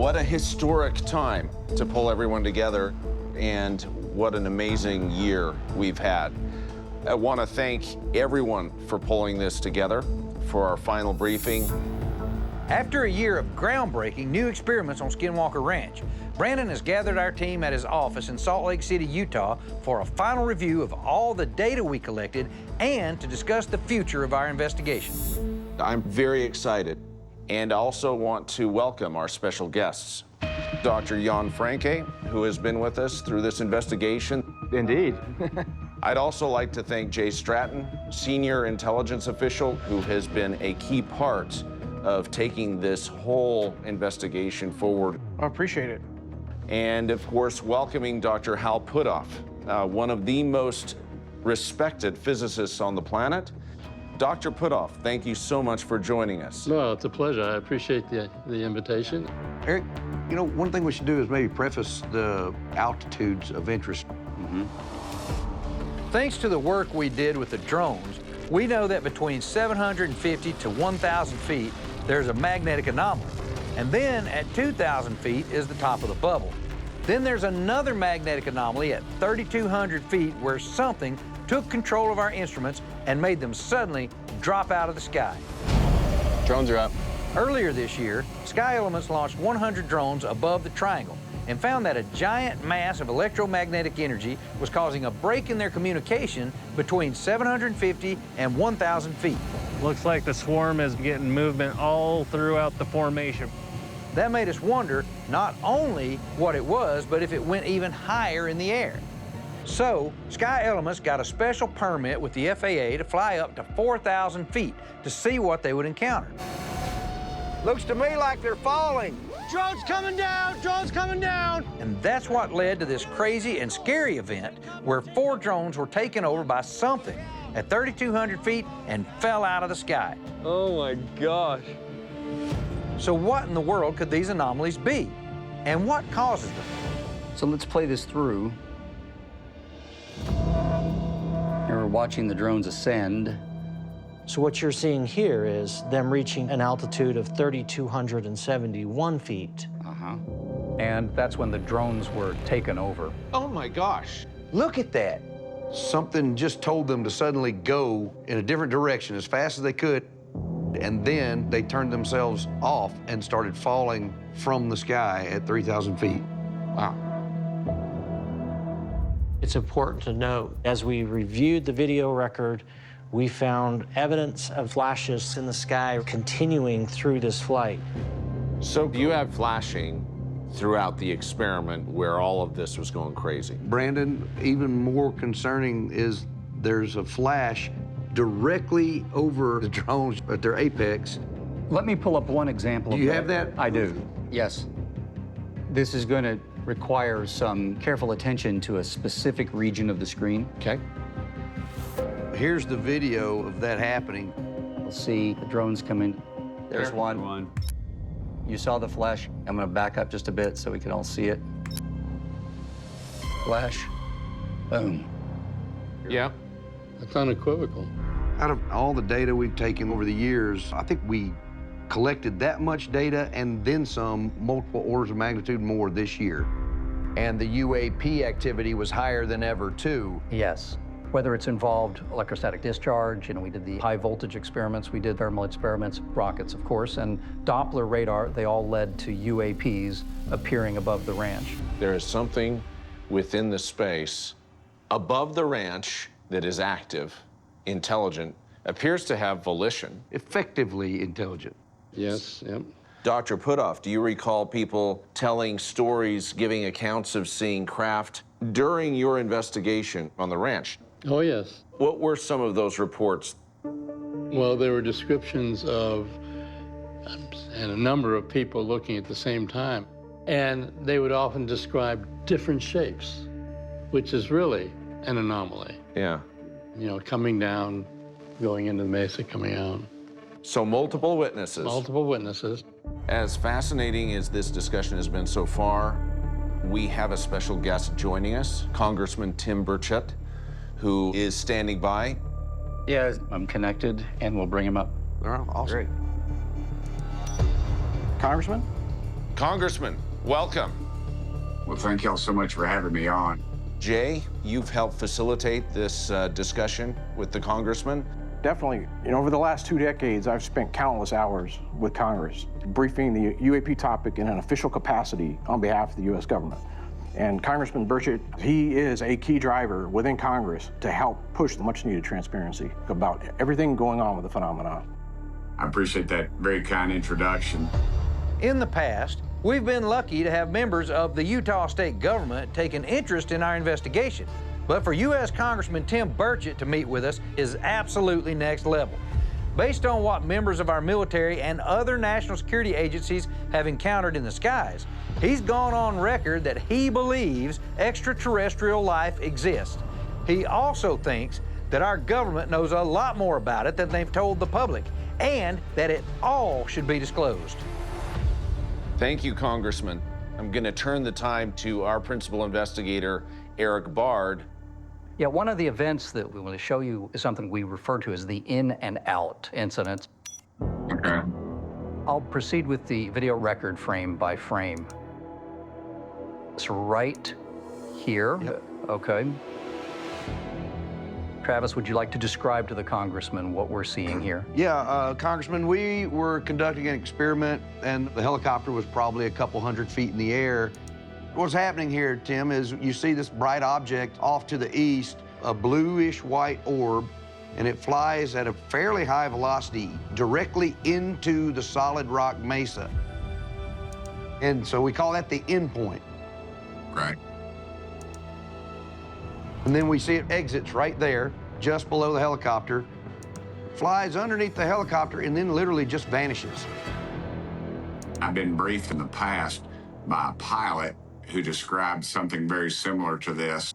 What a historic time to pull everyone together, and what an amazing year we've had. I want to thank everyone for pulling this together for our final briefing. After a year of groundbreaking new experiments on Skinwalker Ranch, Brandon has gathered our team at his office in Salt Lake City, Utah, for a final review of all the data we collected and to discuss the future of our investigation. I'm very excited, and I also want to welcome our special guests. Dr. Francke, who has been with us through this investigation. Indeed. I'd also like to thank Jay Stratton, senior intelligence official, who has been a key part of taking this whole investigation forward. I appreciate it. And of course, welcoming Dr. Hal Puthoff, one of the most respected physicists on the planet. Dr. Puthoff, thank you so much for joining us. No, it's a pleasure. I appreciate the invitation. Eric, you know, one thing we should do is maybe preface the altitudes of interest. Thanks to the work we did with the drones, we know that between 750 to 1,000 feet, there's a magnetic anomaly. And then at 2,000 feet is the top of the bubble. Then there's another magnetic anomaly at 3,200 feet where something took control of our instruments and made them suddenly drop out of the sky. Drones are up. Earlier this year, Sky Elements launched 100 drones above the triangle and found that a giant mass of electromagnetic energy was causing a break in their communication between 750 and 1,000 feet. Looks like the swarm is getting movement all throughout the formation. That made us wonder not only what it was, but if it went even higher in the air. So, Sky Elements got a special permit with the FAA to fly up to 4,000 feet to see what they would encounter. Looks to me like they're falling. Drone's coming down! Drone's coming down! And that's what led to this crazy and scary event where 4 drones were taken over by something at 3,200 feet and fell out of the sky. Oh my gosh. So what in the world could these anomalies be? And what causes them? So let's play this through. Here we're watching the drones ascend. So what you're seeing here is them reaching an altitude of 3,271 feet. And that's when the drones were taken over. Oh my gosh. Look at that. Something just told them to suddenly go in a different direction as fast as they could, and then they turned themselves off and started falling from the sky at 3,000 feet. Wow. It's important to note, as we reviewed the video record, we found evidence of flashes in the sky continuing through this flight. So you have flashing throughout the experiment where all of this was going crazy. Brandon, even more concerning is there's a flash directly over the drones at their apex. Let me pull up one example. Do you have that? I do. Yes. This is going to require some careful attention to a specific region of the screen. Okay. Here's the video of that happening. We'll see the drones come in. There's one. You saw the flash. I'm going to back up just a bit so we can all see it. Flash. Boom. Yeah. That's unequivocal. Out of all the data we've taken over the years, I think we collected that much data and then some, multiple orders of magnitude more this year. And the UAP activity was higher than ever, too. Yes. Whether it's involved electrostatic discharge, we did the high voltage experiments, we did thermal experiments, rockets, of course, and Doppler radar, they all led to UAPs appearing above the ranch. There is something within the space above the ranch that is active, intelligent, appears to have volition. Effectively intelligent. Yes, yep. Dr. Puthoff, do you recall people telling stories, giving accounts of seeing craft during your investigation on the ranch? Oh, yes. What were some of those reports? Well, there were descriptions of and a number of people looking at the same time. And they would often describe different shapes, which is really an anomaly. Yeah. Coming down, going into the mesa, coming out. So multiple witnesses. Multiple witnesses. As fascinating as this discussion has been so far, we have a special guest joining us, Congressman Tim Burchett, who is standing by. Yeah, I'm connected, and we'll bring him up. All right, awesome. Great. Congressman? Congressman, welcome. Well, thank y'all so much for having me on. Jay, you've helped facilitate this discussion with the congressman. Definitely. Over the last 2 decades, I've spent countless hours with Congress briefing the UAP topic in an official capacity on behalf of the U.S. government. And Congressman Burchett, he is a key driver within Congress to help push the much-needed transparency about everything going on with the phenomenon. I appreciate that very kind introduction. In the past, we've been lucky to have members of the Utah state government take an interest in our investigation. But for U.S. Congressman Tim Burchett to meet with us is absolutely next level. Based on what members of our military and other national security agencies have encountered in the skies, he's gone on record that he believes extraterrestrial life exists. He also thinks that our government knows a lot more about it than they've told the public, and that it all should be disclosed. Thank you, Congressman. I'm going to turn the time to our principal investigator, Eric Bard. Yeah, one of the events that we want to show you is something we refer to as the in and out incidents. Okay. I'll proceed with the video record frame by frame. It's right here. Yep. Okay. Travis, would you like to describe to the congressman what we're seeing here? Yeah, Congressman, we were conducting an experiment, and the helicopter was probably a couple hundred feet in the air. What's happening here, Tim, is you see this bright object off to the east, a bluish white orb, and it flies at a fairly high velocity directly into the solid rock mesa. And so we call that the end point. Right. And then we see it exits right there, just below the helicopter, flies underneath the helicopter, and then literally just vanishes. I've been briefed in the past by a pilot who described something very similar to this.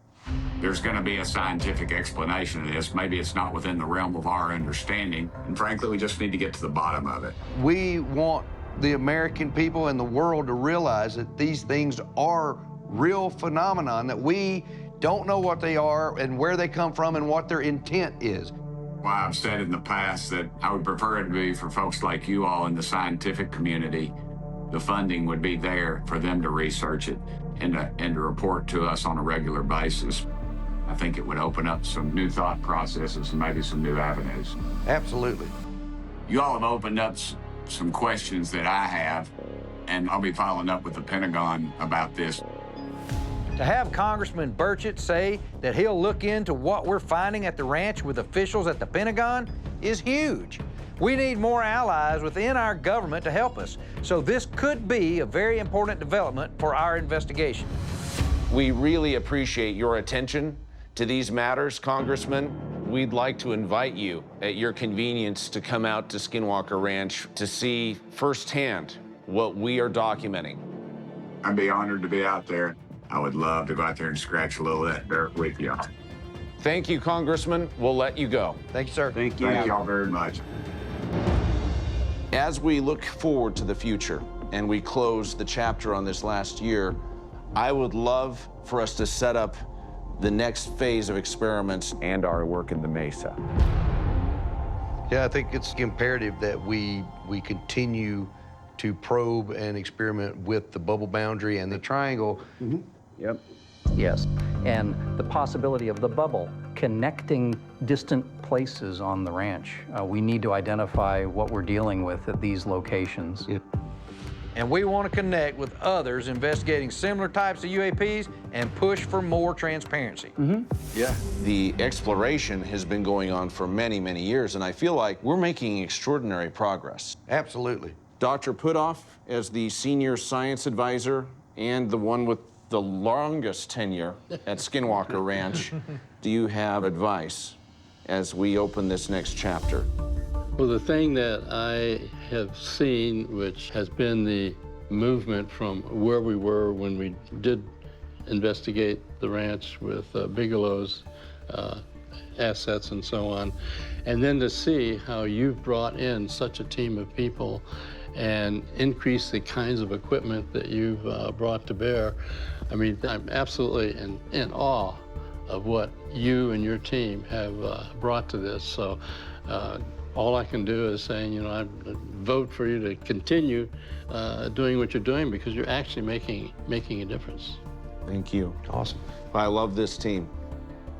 There's going to be a scientific explanation of this. Maybe it's not within the realm of our understanding. And frankly, we just need to get to the bottom of it. We want the American people and the world to realize that these things are real phenomenon, that we don't know what they are and where they come from and what their intent is. Well, I've said in the past that I would prefer it to be for folks like you all in the scientific community. The funding would be there for them to research it and to report to us on a regular basis. I think it would open up some new thought processes and maybe some new avenues. Absolutely. You all have opened up some questions that I have, and I'll be following up with the Pentagon about this. To have Congressman Burchett say that he'll look into what we're finding at the ranch with officials at the Pentagon is huge. We need more allies within our government to help us, so this could be a very important development for our investigation. We really appreciate your attention to these matters, Congressman. We'd like to invite you at your convenience to come out to Skinwalker Ranch to see firsthand what we are documenting. I'd be honored to be out there. I would love to go out there and scratch a little of that dirt with you. Thank you, Congressman. We'll let you go. Thank you, sir. Thank y'all very much. As we look forward to the future and we close the chapter on this last year, I would love for us to set up the next phase of experiments and our work in the Mesa. Yeah, I think it's imperative that we continue to probe and experiment with the bubble boundary and the triangle. Mm-hmm. Yep. Yes, and the possibility of the bubble connecting distant places on the ranch. We need to identify what we're dealing with at these locations. Yep. And we want to connect with others investigating similar types of UAPs and push for more transparency. Mm-hmm. Yeah. The exploration has been going on for many, many years, and I feel like we're making extraordinary progress. Absolutely. Dr. Puthoff, as the senior science advisor and the one with the longest tenure at Skinwalker Ranch, do you have advice as we open this next chapter? Well, the thing that I have seen, which has been the movement from where we were when we did investigate the ranch with Bigelow's assets and so on, and then to see how you've brought in such a team of people and increased the kinds of equipment that you've brought to bear. I mean, I'm absolutely in awe of what you and your team have brought to this. So All I can do is saying, you know, I vote for you to continue doing what you're doing because you're actually making a difference. Thank you. Awesome. I love this team.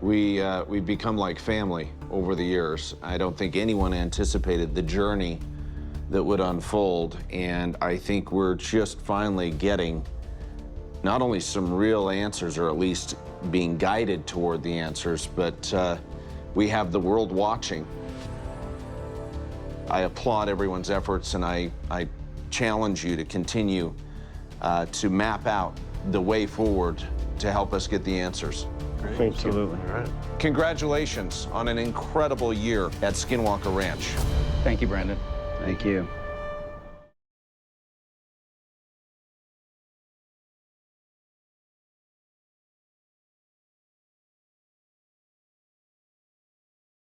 We've become like family over the years. I don't think anyone anticipated the journey that would unfold, and I think we're just finally getting not only some real answers, or at least being guided toward the answers, but we have the world watching. I applaud everyone's efforts, and I challenge you to continue to map out the way forward to help us get the answers. Great. Absolutely. All right. Congratulations on an incredible year at Skinwalker Ranch. Thank you, Brandon. Thank you.